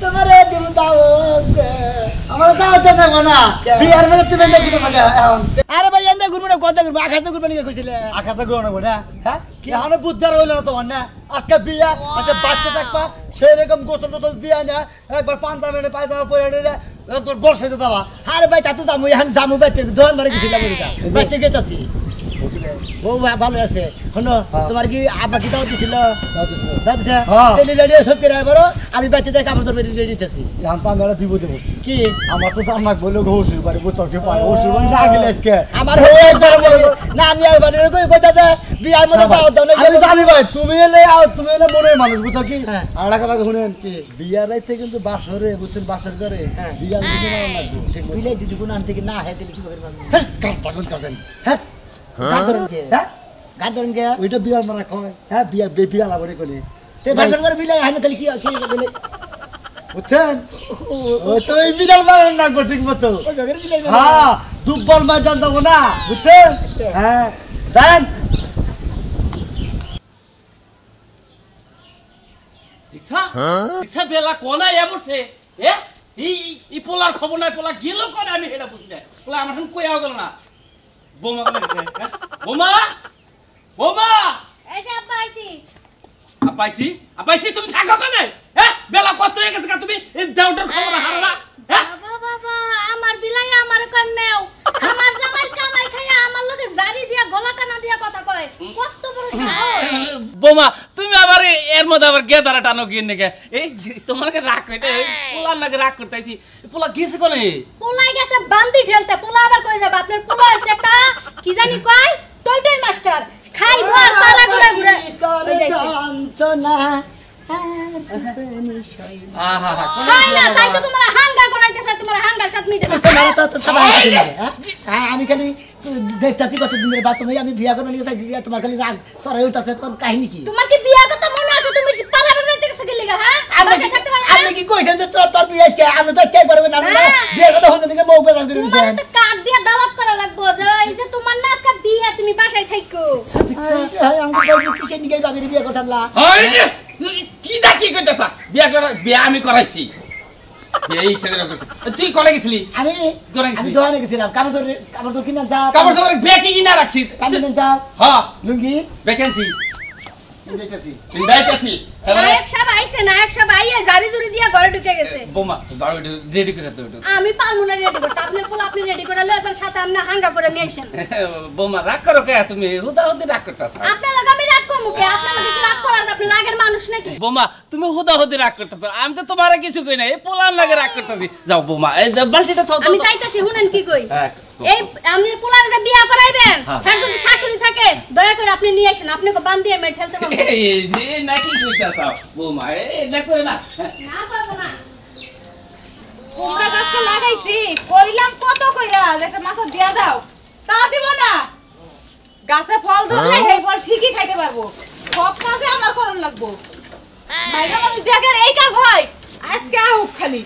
তোমারে দিব দাওয়াত আমার দাওয়াত দেবো না বিয়ার মানে তুমি দেখি তোমাকে আরে ভাই এন্ড ঘুরবো না কথা ঘুরবো আকাশে ঘুরবো নিয়ে কইছিলে আকাশে ঘুরবো না হ্যাঁ কি হানে বুদ্ধার হইল না তোমার না আজকে বিয়া আজকে বাচ্চা থাকবা সেই রকম গোসল টোসল দিয়া না একবার পান্তা মেরে পায়জামা পরে রে একবার বর্ষাতে দাও আরে ভাই তাতে যামু এখন জামু বাইতে দোকান মারে গেছিলাম বাইতে গেতাছি ও ভালো আছে শোনো তোমার কি আব্বা কি দাওয়াত দিছিল তেলি রেডি সত্যি রায় বড় আমি বাইতে যাই কাপড় ধরে রেডি দিতেছি এখন তো আমি একটা বিপদে পড়ছি কি আমার তো জান লাগ বলে ঘোষুর বাড়ি বোতলকে পায় ওষুধ বাড়ি না গেলে আজকে আমার হয়ে একবার বলবো না আমি আর বাড়ি কই কইতা যে বিয়ার মধ্যে দাওয়াত দাও না আমি জানি ভাই তুমি এলে মনের মানুষ বুঝছো কি আর একটা কথা শুনেন কি বিয়ার রাইতে কিন্তু বাসরে বুঝছেন বাসর করে বিয়ার দিতে না লাগবে ঠিক বিলে যদি কোন আনতে কি না হয় তাহলে কি করে পাবেন হ্যাঁ কাট করতেন হ্যাঁ গাদরন কে হ্যাঁ গাদরন কে ওইটা বিয়ার মারা কয় হ্যাঁ বিয়া লাবরে কইলে তে ভাষণ করে বিলাই হানে তাহলে কি বলে বুঝছেন ও তো এই বিড়াল মারার না গো ঠিক মতো হ্যাঁ দুব্বল মার জান দেব না বুঝছেন হ্যাঁ দেন ইচ্ছা বেলা কোনা এ বসে এ ই পোলার খবর নাই পোলা গেল কোন আমি এটা বুঝি না পোলা আমার কই আও গেল না বোমা কোন গেছে বোমা বোমা এই যে আপাইছি তুমি থাকো কেন হ্যাঁ বেলা কত হয়ে গেছে তুমি এই দাউটার খবর হারা না হ্যাঁ বাবা আমার বিলাই আমার কই মেও আমার জামাই কামাই খাইয়া আমার লগে জারি দিয়া গলা টানা দিয়া কথা কয় কত বড় সাহস বোমা তুমি আবার এর মধ্যে আবার গেদারা টানো কি নাকি এই তোমাকে রাগ কইতে পোলার নাকি রাগ করতেছি পোলা গেছে কোনে পোলাই গেছে বান্দি ঠেলতে পোলা আবার কই যাবে আপনার পোলা হইছে একটা কি জানি কয় টয়টয় মাস্টার খাই ভর পালা ঘুরে ঘুরে হই যাইছে যন্ত্রণা আহা না তাই তো তোমার হাঙ্গা করাইতেছে তোমার হাঙ্গার সাথে মিটে তোমার তো সবাই হ্যাঁ আমি খালি দেখতাছি কতদিন ধরে বাত তুমি আমি বিয়া করে নিয়ে চাইছি তোমার খালি রাগ সরাই উঠতাছে তোমার কাহিনী কি তোমার কি বিয়ার কথা মনে আছে তুমি পালা বেড়াইতে গেছে কি লাগা হ্যাঁ বাসা থাকতে পারো আপনি কি কইছেন যে তোর বিয়া আজকে আমি তো আজকে পারবো না বিয়ের কথা হইতে থেকে বউ বেজাল করে তোমার তো কার্ড দিয়া দাওয়াত করা লাগবো যে এই যে তোমার না আজকে বিয়া তুমি বাসায় থাকো হ্যাঁ আমি কইছি কিসের নিয়ে বাবির বিয়া করতামলা কি দেখি কইতাছ বিয়া আমি করাইছি এই ছেলে তুই কলে গেছিলি আমি দোকানে গেছিলাম কাপড় কিনা যা কাপড় বেকি কিনা রাখছি পানি যা হ্যাঁ লুঙ্গি ভ্যাকেন্সি দেখতেছি নায়ক সাহেব আইছে নায়ক সাহেব আইয়া জারি জুরি দিয়া ঘরে ঢুকে গেছে বোমা দাও রেডি করে দাও আমি পারমু না রেডি করতে আপনার পোলা আপনি রেডি করে লয় তার সাথে আপনি হাঙ্গা করে নিয়ে আসেন বোমা রাগ করো কে তুমি হুদাহুদি রাগ করতাছ আপনার লাগা আমি রাগ করব কে আপনার লাগা কি রাগ করা আপনি রাগের মানুষ নাকি বোমা তুমি হুদাহুদি রাগ করতাছ আমি তো তোমারে কিছু কই না এই পোলার লাগে রাগ করতাছি যাও বোমা এই বালতিটা থাও আমি চাইতাছি শুনেন কি কই হ্যাঁ এই আপনি পোলারে যে বিয়া করাইবেন হ্যাঁ যদি শাশুড়ি থাকে দয়া করে আপনি নিয়ে আসেন আপনি কো বান দিয়ে মেরে ঠেলতে পারবেন এই যে নাকি কইতাছ বোমা এই দেখো না না পাবো না কুমড়া গাছটা লাগাইছি কইলাম কত কইরা একটা মাথা দিয়া দাও তা দিব না গাছে ফল ধরলে এই ফল ঠিকই খাইতে পারবো সব কাজে আমার করন লাগবো মাইরা মানুষ দেখেন এই কাজ হয় আজকে আহুক খালি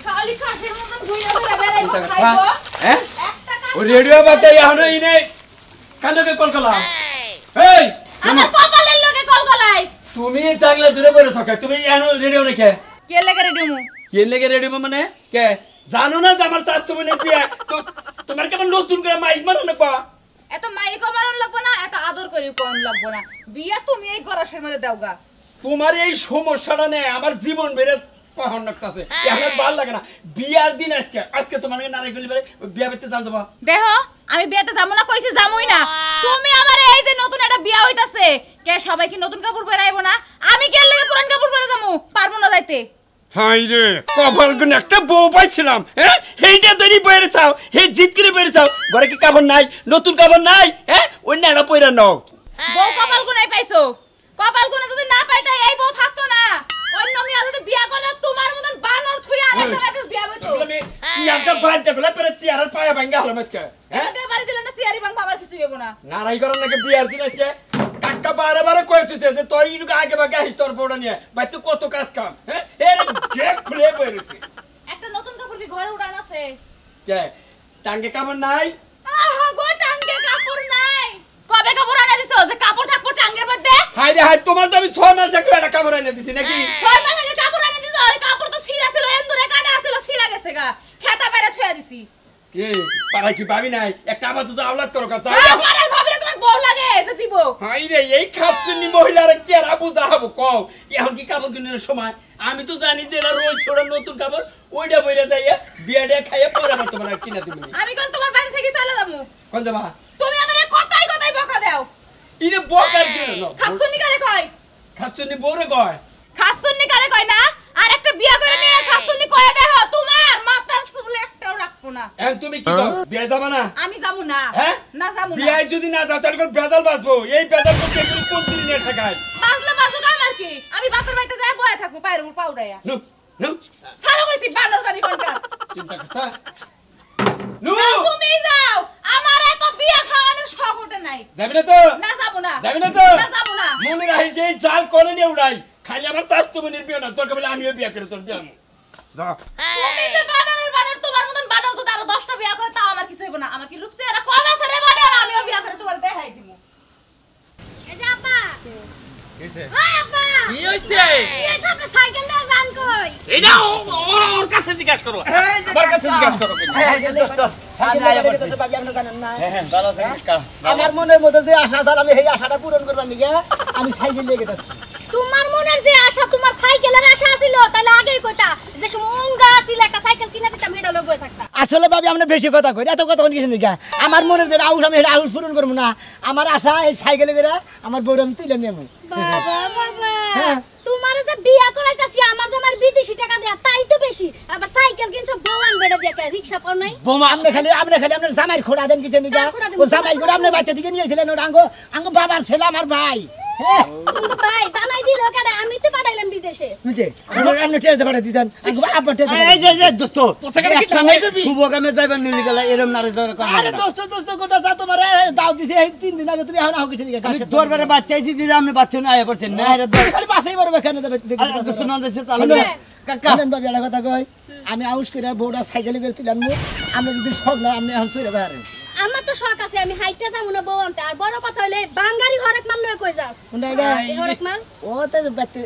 খালি কাশের মতন ঘুরে ঘুরে বেড়াইবো খাইবো হ্যাঁ একটা কাজ ও রেডিও বাতে এখনো ইনে কালকে কল করলাম এই আমার কপালের লগে কলকলাই তুমি জাগলে দূরে বইরে থাকো তুমি এখনো রেডিও নাকি কে লাগে রেডিও মু কে লেগে রেডি মানে কে জানো না যে আমার চাষ তুমি নেপিয়া তো তোমার কেমন নতুন করে মাইক মারো না পা এত মাইক মারন লাগবো না এত আদর করে কোন লাগবো না বিয়া তুমি এই গরসের মধ্যে দাওগা তোমার এই সমস্যাটা নেই আমার জীবন বেড়ে পাহন লাগতাছে এখন ভালো লাগে না বিয়ার দিন আজকে তোমার নারী গলি বেড়ে বিয়া বেতে জান যাবা দেখো আমি বিয়াতে যাবো না কইছি যামুই না তুমি আমার এই যে নতুন একটা বিয়া হইতাছে কে সবাই কি নতুন কাপড় পরে আইবো না আমি কে লাগে পুরান কাপড় পরে যামু পারবো না যাইতে হাই রে কপাল গুণ একটা বউ পাইছিলাম হ্যাঁ এইটা তৈরি বইরে চাও হে জিত করে বইরে চাও ঘরে কি কাপড় নাই নতুন কাপড় নাই হ্যাঁ অন্য একটা পয়রা নাও বউ কপাল গুনাই পাইছো কপাল গুনে যদি না পাইতা এই বউ থাকতো না অন্য মেয়ে যদি বিয়া করলে তোমার মতন বানর থুই আরেকটা একটা বিয়া হইতো আমি চিয়ারটা বাইতে গলে পরে চিয়ারের পায়া ভাঙা হলো আজকে হ্যাঁ এতে বাড়ি দিলে না সিয়ারি বাং বাবার কিছু হইবো না নারাই করার নাকি বিয়ার দিন আজকে কাকা বারে বারে কইতেছে যে তুই ইডুকে আগে ভাগে আসিস তোর বড় নিয়ে বাইতে কত কাজ কাম হ্যাঁ এর গেট খুলে বইরেছে একটা নতুন কাপড় কি ঘরে উড়ান আছে কে টাঙ্গে কাপড় নাই আহা গো টাঙ্গে কাপড় নাই হাই রে হাই তোমার তো আমি 6 মাস আগে একটা কাপড় এনে দিছি নাকি 6 মাস আগে কাপড় এনে দিছো ওই কাপড় তো ছিঁড়া ছিল এন্দুরে কাটা ছিল ছিঁড়া গেছে গা খেতা বাইরে থুয়া দিছি কে পাড়ায় কি ভাবি নাই একটা আপাতত আওলাদ করো কথা পাড়ার ভাবিরে তোমার বউ লাগে যে দিব হাই রে এই খাচ্ছনি মহিলারা কি আর বুঝা হবো কও এখন কি কাপড় কিনার সময় আমি তো জানি যে এটা রোজ ছোড়া নতুন কাপড় ওইটা বইরা যাইয়া বিয়াডে খাইয়া পরে আবার তোমার কিনা দিবি আমি কোন তোমার বাড়ি থেকে চলে যাবো কোন যাবা তুমি আমারে কথাই কথাই বকা দাও ইরে বকার কি না খাসুনি কারে কয় খাচ্ছনি বউরে কয় খাসুনি কারে কয় না আর একটা বিয়া করে নিয়ে খাসুনি কয় দেহ তোমার মাথার চুল একটাও রাখবো না এখন তুমি কি কও বিয়া যাবা না আমি যাবো না হ্যাঁ না যাবো না বিয়ায় যদি না যাও তাহলে কোন বেজাল বাজবো এই বেজাল করতে তুমি কোন দিন নিয়ে ঠেকায় বাজলে বাজুক আমার কি আমি বাতর বাড়িতে যাই বয়ে থাকবো পায়ের উপর পাউডাইয়া নো নো সারা হইছি বানর জানি কোনটা চিন্তা করছা নো তুমি যাও আমার এত বিয়া খাওয়ানোর শখ ওঠে নাই যাবি না তো না যাবো না যাবি না তো না যাবো না মনে রাখিস এই জাল করে নিয়ে উড়াই খালি আমার স্বাস্থ্য মনির বিয়ে না তোকে বলে আমিও বিয়ে করে তোর যাবো তুমি যে বানরের বানর তোমার মতন বানর যদি আরো 10টা বিয়া করে তাও আমার কিছু হইব না আমার কি রূপসে এরা কম আছে রে বানর আমিও বিয়া করে তোমার দেখাই দিমু এই যে আপা কিছে ওই আপা কি হইছে এই সামনে সাইকেল নিয়ে যান কই এইটা ওর কাছে জিজ্ঞাসা করো আমার কাছে জিজ্ঞাসা করো আমার মনের মধ্যে যে আশা আছে আমি সেই আশাটা পূরণ করবার নিগে আমি সাইকেল নিয়ে গেছি তোমার মনের যে আশা তোমার সাইকেলের আশা ছিল তাহলে আগেই কইতা যে সমঙ্গা ছিল একটা সাইকেল কিনে দিতাম হেডা লই বই থাকতা আসলে ভাবি আমরা বেশি কথা কই এত কথা কোন কিছু নিগা আমার মনের যে আউশ আমি এটা আউশ পূরণ করব না আমার আশা এই সাইকেলে করে আমার বউরা আমি তুলে নিয়ে বাবা বাবা হ্যাঁ। তোমার যে বিয়া করাইতাছি আমার যে আমার বিদেশি টাকা দেয়া তাই তো বেশি আবার সাইকেল কিনছো বউয়ান বেড়া দিয়া কে রিকশা পাও নাই বোমা আপনি খালি আপনার জামাই খোড়া দেন কিছু নিগা খোড়া দেন ও জামাই করে আপনি বাচ্চা দিকে নিয়েছিলেন ওর আঙ্গো বাবার ছেলে আমার ভাই হ্যাঁ কিন্তু ভাই বানাই দিল কেডা আমি তো পাঠাইলাম বিদেশে বুঝে আপনি টেরতে পাঠা দিতেন আব্বা টেরতে এই যে যে দোস্ত কোথায় কি থামাই দিবি শুভ কামে যাইবার নিলি গেলা এরম নারে দর কথা আরে দোস্ত কোটা যা তোমার দাও দিছে এই 3 দিন আগে তুমি এখন আও কিছু নিগা আমি দরবারে বাচ্চা আইছি যে আপনি বাচ্চা না আয়া পড়ছেন না এর দর খালি পাশেই বড় বেখানে যাবে আরে দোস্ত না দেশে চালু কাকা কাকা ভাবি একটা কথা কই আমি আউশ করে বউটা সাইকেলে করে তুলে আনবো আমরা যদি শখ না আপনি এখন চলে যাবেন আমার তো শখ আছে আমি হাইটে যাবো না বউ আনতে আর বড় কথা হইলে বাঙালি হরেক মাল লয়ে কই যাস কোনটা এটা এই হরেক মাল ও তো বাচ্চা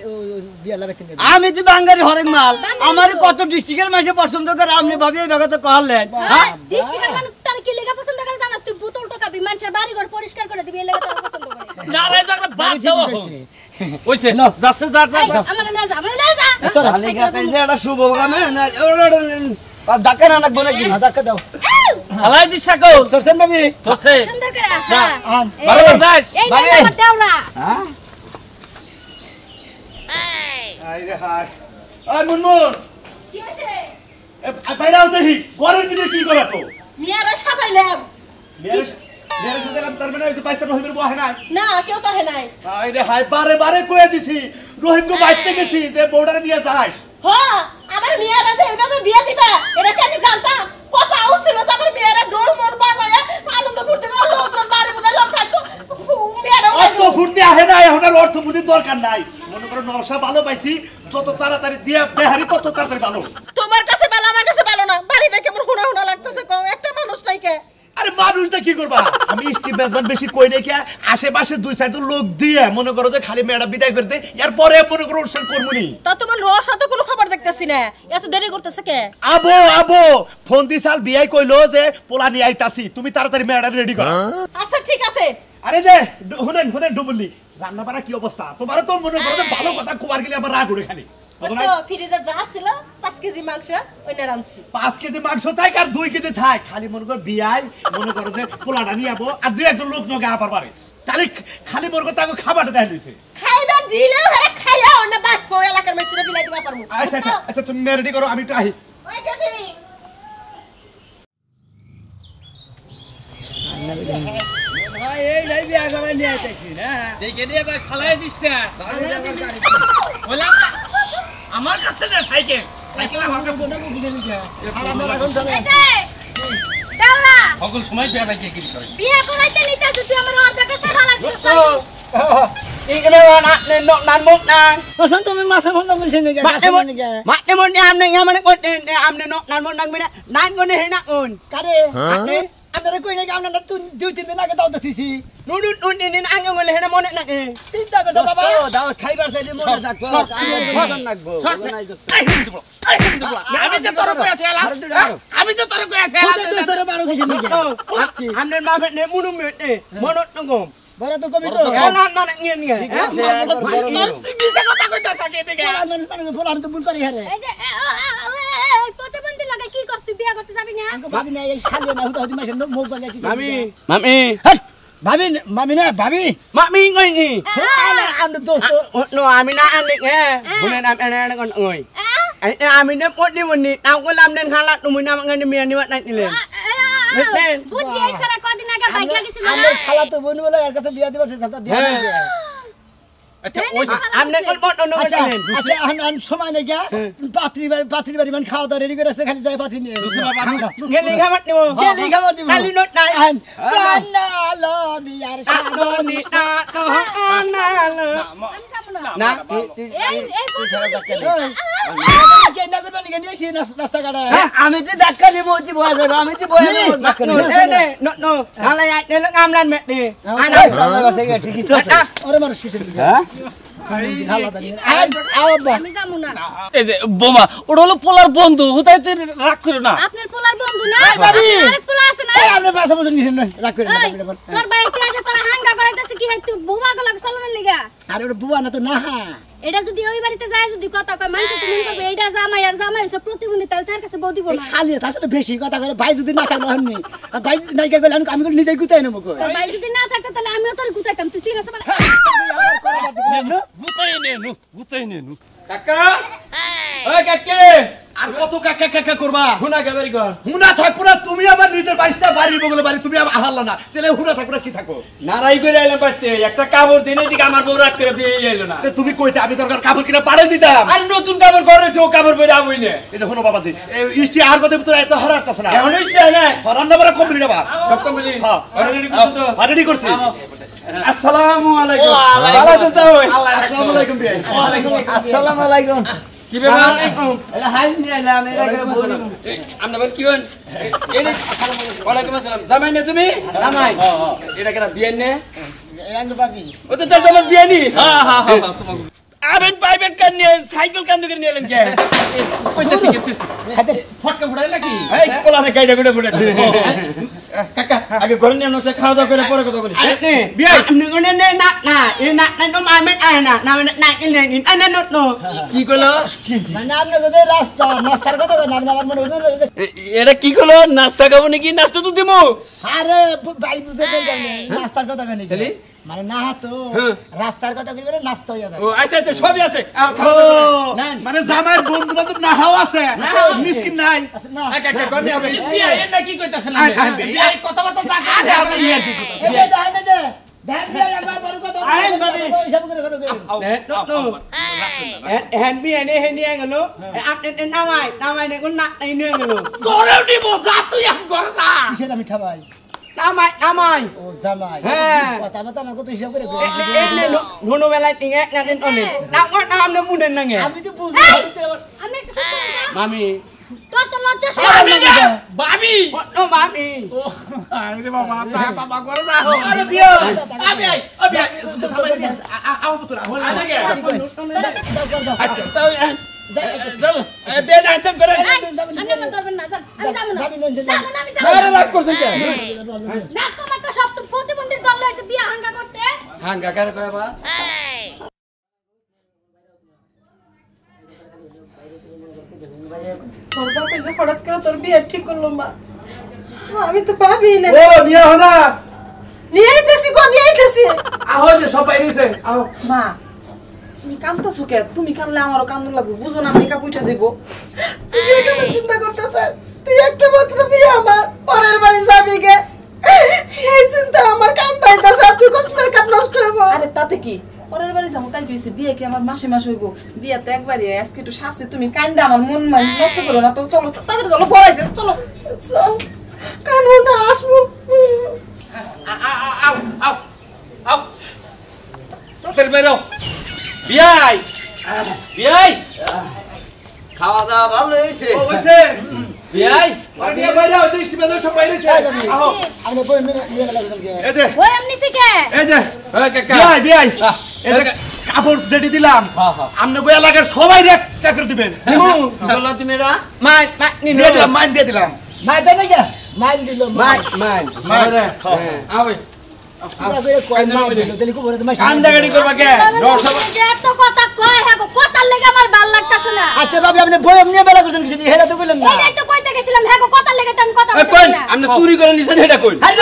বিয়ালা বেতন দেবে আমি তো বাঙ্গারি হরেক মাল আমার কত ডিস্ট্রিক্টের মাসে পছন্দ করে আপনি ভাবি এই কথা কহলেন হ্যাঁ ডিস্ট্রিক্টের মানুষ তার কি লেগা পছন্দ করে জানাস তুই বোতল টাকাবি মানুষের বাড়ি ঘর পরিষ্কার করে দিবি এই লেগা তার পছন্দ করে নারে জাগলা বাদ দাও হইছে যাচ্ছে যা যা আমার লয়ে যা খালি গাতাই যে এটা শুভ কামে না ধাক্কা না লাগবো নাকি ধাক্কা দাও হালাই দিছা কো সরছেন ভাবি তোছে সুন্দর করে হ্যাঁ আন ভালো যাস এই না আমার দেওরা হ্যাঁ আইরে হায় আই মুনমুন কি হইছে বাইরাও দেখি ঘরের ভিতরে কি করা তো মিয়ারে সাজাইলাম মেয়ের সাথে এলাম তার মানে ওই যে বাইস্তার রহিমের বউ নাই না কেউ তো হে নাই আইরে হায় বারে বারে কয়ে দিছি রহিমকে বাইতে গেছি যে বউডারে নিয়ে যাস হ্যাঁ আমার মিয়ারে যে এইভাবে বিয়া দিবা এটা কি আমি জানতাম কত আউছিল যে আমার মিয়ারে ডোল মোর বাজায়া আনন্দ ফুর্তি করে লোকজন বাড়ি বুঝাই লোক থাকতো মিয়ারে অত ফুর্তি আহে না এখন আর অর্থ বুদ্ধির দরকার নাই মনে করো নশা ভালো পাইছি যত তাড়াতাড়ি দিয়া বেহারি তত তাড়াতাড়ি ভালো তোমার কাছে ভালো আমার কাছে ভালো না বাড়িটা কেমন হুনা হুনা লাগতেছে কও একটা মানুষ নাই কে আরে মানুষটা কি করবা আমি স্টিভ বেজমান বেশি কই নাই কে আশেপাশে দুই সাইড লোক দিয়ে মনে করো যে খালি মেয়েটা বিদায় করে দে এরপরে মনে করো অনুষ্ঠান করবনি তা তোমার রস তো কোনো খবর দেখতেছি না এত দেরি করতেছে কে আবো ফোন দিছাল বিয়াই কইলো যে পোলা নিয়ে আইতাছি তুমি তাড়াতাড়ি মেয়েটা রেডি করো আচ্ছা ঠিক আছে আরে যে শুনেন ডুবুলি রান্না বাড়া কি অবস্থা তোমার তো মনে করো যে ভালো কথা কুমার গেলে আমার রাগ উঠে খালি তো ফ্রিজে যা ছিল 5 কেজি মাংস ওইটা রাঁধছি 5 কেজি মাংস থাক আর 2 কেজি থাক খালি মনে করো বিয়াই মনে করো যে পোলাটা নিয়ে যাবো আর দুই একজন লোক নগে আবার পারে তাহলে খালি মনে করো তাকে খাবারটা দেয় লইছে খাইবা দিলেও হেরে খাইয়া না বাস পো এলাকার মেশিনে বিলাই দিবা পারমু আচ্ছা তুমি রেডি করো আমি একটু আহি ওই কেদি ভাই এই লাই বিয়া করে নিয়ে আইতাছি না দেখে দিয়ে যাস ফালাই দিস না বললাম না, আমার কাছে না সাইকেল আমার কাছে এই যে দেওরা সকল সময় বিয়া বাকি কি করে বিয়া করাইতে নিতাছ তুই আমার অর্ধেক টাকা লাগছে এখানে নান মুখ না ওসন তুমি মাথা ফোন করছিস নাকি মাতে মনে আমনে আমনে কোন আমনে নান মুখ নাগবে না নান কোনে হে না কোন কারে আপনি আপনারা কই নাকি আপনারা দুই তিন দিন আগে দাও দিছি নুন ইন আঙ্গ গলে হেনা মনে নাকি চিন্তা করছো বাবা দাও খাইবার চাইলে মনে থাকবো আমি লাগবো আমি তো তোর কইয়া থেলাম আমি তো তোর কইয়া থেলাম তুই তোর বারো খাইছিস নাকি আমনের মা ফেনে মুনু মেটে মনত নগম বড় তো কবি তো না নিয়ে নিয়ে ঠিক আছে একবার বড় তুই মিছা কথা কইতাছ কি এদিকে ফুলান তো ভুল করি হারে এই যে এই প্রতিবন্ধী লাগা কি করছ তুই বিয়া করতে যাবি না ভাবি না এই শালি না হুদা হুদি মাসে মুখ বাগে কি মামি ভাবি মামি না ভাবি মামি ngồi nhỉ আমরা দোস্ত no আমি না আনে nghe bữa nay em ăn còn ngồi anh mình nên bớt đi một nị tao có làm nên khá là tụi mình làm ngay miền đi vậy này lên বুঝছি এই সারা কদিন আগে বাইকে গেছিল আমরা খালা তো বোন বলে এর কাছে বিয়া দিবার চেষ্টা দিয়া আচ্ছা ওই আমনে কোন বড় নগর আচ্ছা দিলেন আচ্ছা আমি সময় নেই গা পাত্রী বাড়ি মান খাওয়া দাওয়া রেডি করে আছে খালি যাই পাত্রী নিয়ে গেলি খাবার নিব গেলি খাবার দিব কালি নোট নাই কান্না লো বিয়ার সাদনি না না আমি যাবো না না এই প্রতিবন্ধী কে না করবেন নিয়ে নিয়েছি রাস্তা কাটা আমি তো ধাক্কা নিব ওই বয়া যাবে আমি তো বয়া যাব ধাক্কা নিব নো নো হালাই আইতে লং আমলান মেটে আনা বসে গে ঠিকই তো আছে ওরে মানুষ কিছু হ্যাঁ খালা দানি আব্বা আমি যাবো না এই যে বোমা ওটা হলো পোলার বন্ধু হুদাইতে রাগ করো না আপনার পোলার বন্ধু না ভাবি। আরেক পোলা আছে না আপনি পাশে বসে নিছেন না রাখ করে এই, তোর বাড়িতে আজ তোরা হাঙ্গা করাইতেছে কি হয় তুই বুবা গলা চলনের লিগা আরে ওটা বুয়া না তো না এটা যদি ওই বাড়িতে যায় যদি কথা কয় মানুষ তো মনে করবে এইটা জামাই আর জামাই সব প্রতিবন্ধী তাহলে তার কাছে বউ দিব না খালি তার সাথে বেশি কথা করে ভাই যদি না থাকলো হননি ভাই নাই কে গেল আমি নিজে গুতাই নেবো কই তোর ভাই যদি না থাকতো তাহলে আমিও তোর গুতাইতাম তুই সিরিয়াস মানে গুতাই নেনু কাকা ওই কাকে আর কত কাকা কাকা করবা হুনা গাবারি কর হুনা থাকবো না তুমি আবার নিজের বাইশটা বাড়ির বগলে বাড়ি তুমি আবার হারলা না তাহলে হুনা থাকবো না কি থাকো নারাই করে আইলাম পারতে একটা কাপড় দিনে দিকে আমার বউ রাগ করে দিয়ে এলো না তে তুমি কইতে আমি দরকার কাপড় কিনা পাড়ে দিতাম আর নতুন কাপড় করেছে ও কাপড় পরে আবই না এটা হলো বাবাজি ইষ্টি আর কত ভিতরে এত হরাতাছ না এখন ইচ্ছে না রান্না বাড়া কমপ্লিট আবার সব কমপ্লিট হ্যাঁ। অলরেডি করছো তো রেডি করছি আসসালামু আলাইকুম ভালো আছেন তো আসসালামু আলাইকুম ভাই আসসালামু আলাইকুম কি ব্যাপার এটা হাই নিয়ে এলাম এটা করে বলি আমরা বল কি হন ওয়ালাইকুম আসসালাম জামাই না তুমি জামাই। এটা কেন বিয়ে নে রাঙ্গ পাবি ও তো তার তোমার বিয়ে নি হ্যাঁ তোমাকে আবেন প্রাইভেট কার নিয়ে সাইকেল কান করে নিয়ে এলেন কে কইতাছি কি সাথে ফটকা ফুটাই নাকি এই কোলানে গাইডা গুড়ে ফুটাই কাকা আগে ঘরে নিয়ে নসে খাওয়া দাওয়া করে পরে কথা বলি বিয়ে আপনি কোনে নে না না এ না না তো মা মেট আয় না না না ইলে নি আনা নট নো কি কইলো মানে আপনি কোথায় রাস্তা নাস্তার কথা কই না আপনি আমার মনে হচ্ছে এটা কি কইলো নাস্তা খাবো নাকি নাস্তা তো দিমু আরে ভাই বুঝে কই যাবে নাস্তার কথা কই তাহলে? মানে না তো রাস্তার কথা কইবে নাস্তা হইয়া যাবে ও আচ্ছা আচ্ছা সবই আছে ও মানে জামাইয়ের বন্ধু বান্ধব না হাও আছে মিসকিন নাই আচ্ছা না কাকা কোনে হবে বিয়ে এর নাকি কইতাছেন আয়, আয়, বিয়ে। বিয়ে কথা কথা জানা আরে আপনি ইয়ার কি কথা? এই যে দেখেন এই যে দেখেন যে আমার বড় কথা সব করে কথা কই নট নো হ্যান্ড বি এনে হেনি গেল আপনি নামাই নে কোন না এই নিয়ে গেল তোরেও নিব যা তুই আম করে যা কিসের আমি ঠাবাই নামাই ও জামাই হ্যাঁ। কথা মত আমার কত হিসাব করে কই এনে ধুনো বেলায় টিঙে না দেন অনে না আমনে মুন্ডেন নাগে আমি তো বুঝি আমি একটা সত্য কথা মামি তোর তো লজ্জা ভাবি না ভাবি ও মামি আরে বাবা তা বাবা করে না আরে বিয়ে আমি আই ও বিয়ে জামাই আও পুত্র আও আগে দাও আচ্ছা তো যাও বে না আছেন করে আপনি মন করবেন না আমি যাবো না ভাবি নন যে যাবো না আমি যাবো আরে রাগ করছেন কে না তোমাকে সব তো প্রতিবন্ধীর দল হইছে বিয়া হাঙ্গা করতে হাঙ্গা করে কয়বা তোর বাপে যে হঠাৎ করে তোর বিয়ে ঠিক করলো মা আমি তো ভাবি না ও নিয়ে হনা নিয়ে আইতেছি নিয়ে আইতেছি আও যে সব বাইরেছে আও মা তুমি কান্দতেছো কে তুমি কানলে আমারও কান্দ লাগবে বুঝো না মেকআপ উঠে যাবো তুমি এখানে চিন্তা করতেছ তুই একটা মাত্র বিয়ে আমার পরের বাড়ি যাবি গে এই চিন্তা আমার কান্দাইতেছে আর তুই কোন মেকআপ নষ্ট হইব আরে তাতে কি পরের বাড়ি যাবো তাই কইছি বিয়ে কি আমার মাসে মাস হইব বিয়ে তো একবারই আজকে একটু শাস্তি তুমি কান্দা আমার মন নষ্ট করো না তো চলো তাদের চলো পড়াইছে চলো চল কানবো না আসবো আও আও আও তোর বেরো বিয়াই খাওয়া দাওয়া ভালো হয়েছে ও হইছে বিয়াই আরে নিয়ে বাইরে ওই স্টেশনে সব বাইরে আছে আহো আমি বই নিয়ে গেলাম এই যে ওই এমনি শিখে এই যে ওই কাকা বিয়াই এই যে কাপড় যেটি দিলাম আপনি গো এলাকার সবাই একটা করে দিবেন কি বললা তুমি এরা মাই মাই নি দিয়ে দিলাম মাইন দিয়ে দিলাম মাই দেন না মাইল দিল মাই মাই আরে আওই পুরা করে কয় মাইল দিল তাহলে কো বলে তোমার কান্দা গাড়ি করবা কে এত কথা কয় হ্যাঁ কথার লেগে আমার ভাল লাগতাছে না আচ্ছা বাবা আপনি বই নিয়ে বেলা করছেন কিছু হেরা তো বললেন না এইটাই তো কইতে গেছিলাম হ্যাঁ কথার লেগে তো আমি কথা কই বলতে না আপনি চুরি করে নিছেন এটা কই আরে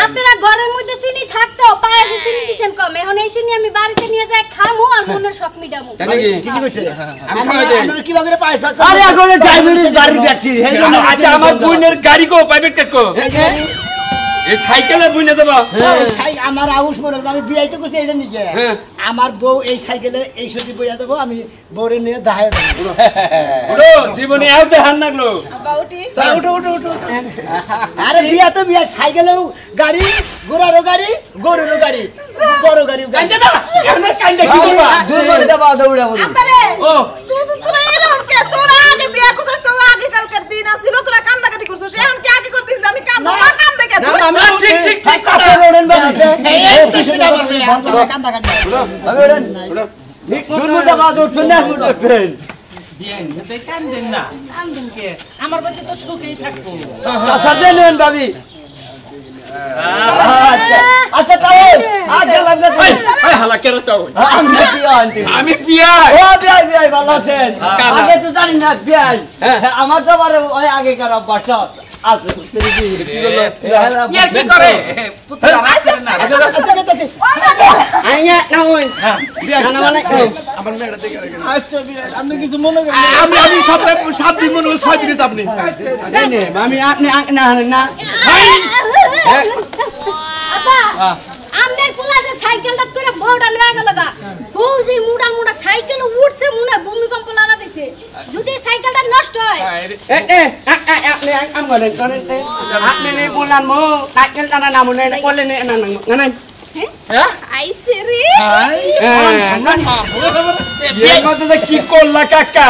আপনারা ঘরের মধ্যে চিনি থাকতো পায়েসে চিনি দিছেন কম এখন এই চিনি আমি বাড়িতে নিয়ে যাই খামু আর মনের শখ মিটামু তাই নাকি কি কইছে আমি খাওয়াই দেই। আমরা কি ভাবে পায়েস পাচ্ছি আরে এখন ডায়াবেটিস গাড়ি যাচ্ছি এই জন্য আচ্ছা আমার বুইনের গাড়ি কো প্রাইভেট কাট কো এই সাইকেলে বুইনে যাব আমার আউস মনে আমি বিয়াই তো করছি এটা নিকে আমার বউ এই সাইকেলে এই সত্যি বইয়া দেবো আমি বউরে নিয়ে দাহায় দেবো ওরে জীবনে আউ দেখান লাগলো বাউটি উঠো উঠো উঠো আরে বিয়া তো বিয়া সাইকেলেও গাড়ি ঘোড়ারও গাড়ি গরুরও গাড়ি বড় গাড়ি কান্দা না এখন কান্দা কি করবা দূর করে দেবা দৌড়া বলি আরে ও তোরা এরকম কে তোরা আগে বিয়া করছিস তো আগে কালকের দিন আসিল তোরা কান্দাকাটি করছিস এখন কি আগে করছিস আমি কান্দা না কান্দে কে ঠিক ঠিক ঠিক কথা বলেন বাবা এই তো সেটা বলবে কান্দা কাটি আমি বলেন দূর করে দেবা দৌড় না উঠবেন বিয়াই নিতে কান্দেন না কান্দেন কে আমার বাড়িতে তো সুখেই থাকবো আসার দেন ভাবি আচ্ছা আচ্ছা তাও আজ লাগবে তো এই হালা কেন তো আমি কি আনতে আমি বিয়াই ও বিয়াই বিয়াই ভালো আছেন আগে তো জানি না বিয়াই আমার তো বারে ওই আগে কারা বাটা আছে কি বললো ইয়া কি করে পুত্র রাখছে না আইয়া না ওই না মানে আমার মেয়েটা দেখে রাখেন আচ্ছা বিয়াই আপনি কিছু মনে করেন আমি আমি সপ্তাহে 7 দিন মনে হয় 6 দিন আপনি জানেন আমি আপনি না না আপা আমনের পোলা যে সাইকেলটা করে বউটা লয়ে গেল গা বউ যে মুডা সাইকেল উঠছে মনে হয় ভূমিকম্প লাগা দিছে যদি সাইকেলটা নষ্ট হয় আপনি আম করেন আপনি নেই বললাম মো সাইকেল টানা নাম নেই বলে নেই না না হ্যাঁ আইছে রে বিয়াই মতে কি করলা কাকা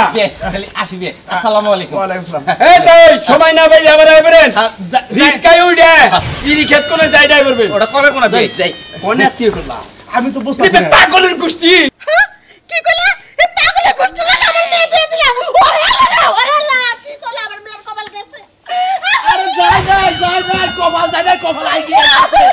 খালি আসিবে আসসালামু আলাইকুম ওয়ালাইকুম আসসালাম এই তো সময় না ভাই আবার আইবেন রিস্কায় উড়ে ইরি ক্ষেত কোনে যাই ড্রাইভার বে ওটা করে কোনা যাই কোনে আত্মীয় করলা আমি তো বুঝতাছি না পাগলের গোষ্ঠী কি কইলা এ পাগলে কষ্ট লাগে আমার মেয়ে বিয়ে দিলা ওরে আল্লাহ কি কইলা আমার মেয়ের কপাল গেছে আরে যাই কপাল আই গিয়ে আছে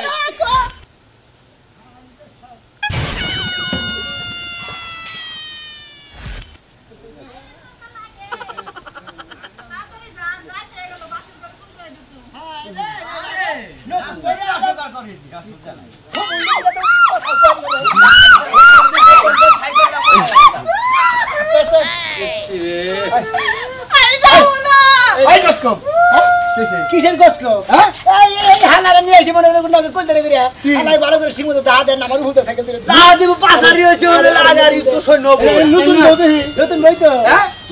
আমি যাবো না এই কসকম কিসের কষ্ট এই হালারা নিয়ে এসে মনে করে নাকি কল ধরে গিয়া হালাই ভালো করে ঠিকমতো দা দেন আমার হুটো সাইকেল দিলে না দিব পাসারি হইছে হলে লাগারি তো সৈন্য নতুন বউতে নতুন বই তো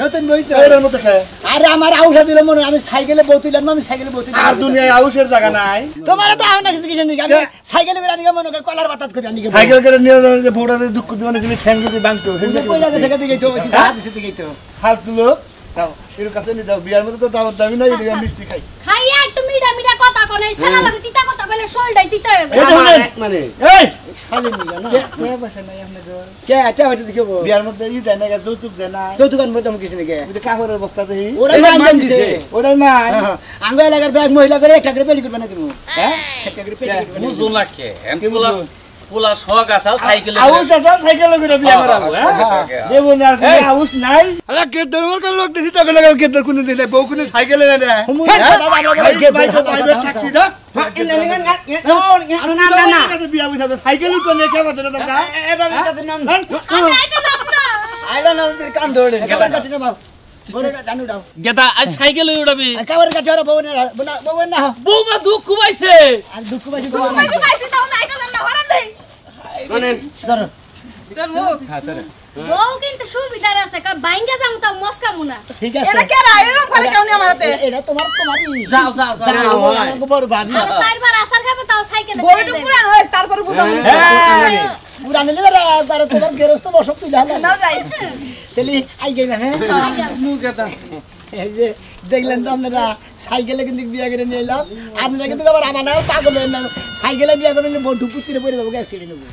নতুন বই তো এর মতো খায় আরে আমার আউসা দিলে মনে আমি সাইকেলে বউতিলাম আমি সাইকেলে বউতিলাম আর দুনিয়ায় আউশের জায়গা নাই তোমার তো আও না কিছু কিছু নেই আমি সাইকেলে বেলা নিয়ে মনে করে কলার বাতাত করে আনি সাইকেল করে নিয়ে যাবে যে ভোটারে দুঃখ দিবানে তুমি ঠ্যাং যদি বাংতো কইলা থেকে দিকে তো হাত দিতে দিকে তো ফালতু লোক দাও এর কাছে নিয়ে যাও বিয়ার মধ্যে তো দাওয়াত দাবি না এটা মিষ্টি খাই খাইয়া তুমি মিডা কথা কোন এই সারা লাগে তিতা কথা কইলে শোলটাই তিতা হয়ে এই যায় দেখুন মানে এই খালি নিলা না কে বসে নাই আপনাদের কে এটা হইতে দিকে বিয়ার মধ্যে ই দেয় না যৌতুক দেয় না চৌতুকান মধ্যে আমি কিছু নাকি ওই যে কাপড়ের বস্তা দেই ওরা মান দিছে ওটাই নাই আঙ্গ এলাকার ব্যাগ মহিলা করে একটা করে পেলি করবে না তুমি হ্যাঁ একটা করে পেলি করবে না বুঝো না কে কে বুঝলো? পোলা শখ আছে সাইকেলে আউশ আছে সাইকেল করে বিয়া করাবো দেব না আউশ নাই আলা কে দরবার কার লোক দিছি তাকে লাগা কে দর কোন দিলে বউ কোন সাইকেলে না রে প্রাইভেট ট্যাক্সি দা বিয়া বুঝা সাইকেল তো নে কে বলতে না আমি আইতে যাব না আইডা না কান ধরে কাবার কাটি না বাবু বড় ডানু দাও গেদা আজ সাইকেলে উড়াবি কাবার কাটি ওরা বউ না বউমা দুঃখ পাইছে আর দুঃখ পাইছি তুমি তো পাইছি তাও না আইতে যাব না হরান দেই মানে ধরো চল মুখ বউ কিন্তু সুবিধার আছে কা বাইঙ্গা যামু তা মস্কা মুনা ঠিক আছে এরা কে রা এরকম করে কেউ নি আমারতে এটা তোমারই যাও যাও যাও আমাকে বড় ভাবি আর চারবার আসার খাবে তাও সাইকেলে বইটু পুরান হয় তারপর বুঝাবো পুরা নিলে বারে তোমার গেরস্ত বসব তুই হলো নাও যাই তেলি আই গই না হ্যাঁ এই যে দেখলেন তো আপনারা সাইকেলে কিন্তু বিয়ে করে নিয়ে এলাম আপনারা কিন্তু আবার আমার পাগল হয়ে না সাইকেলে বিয়ে করে নিয়ে বন্ধু পুত্রে পড়ে দেবো গ্যাস ছিঁড়ে নেবো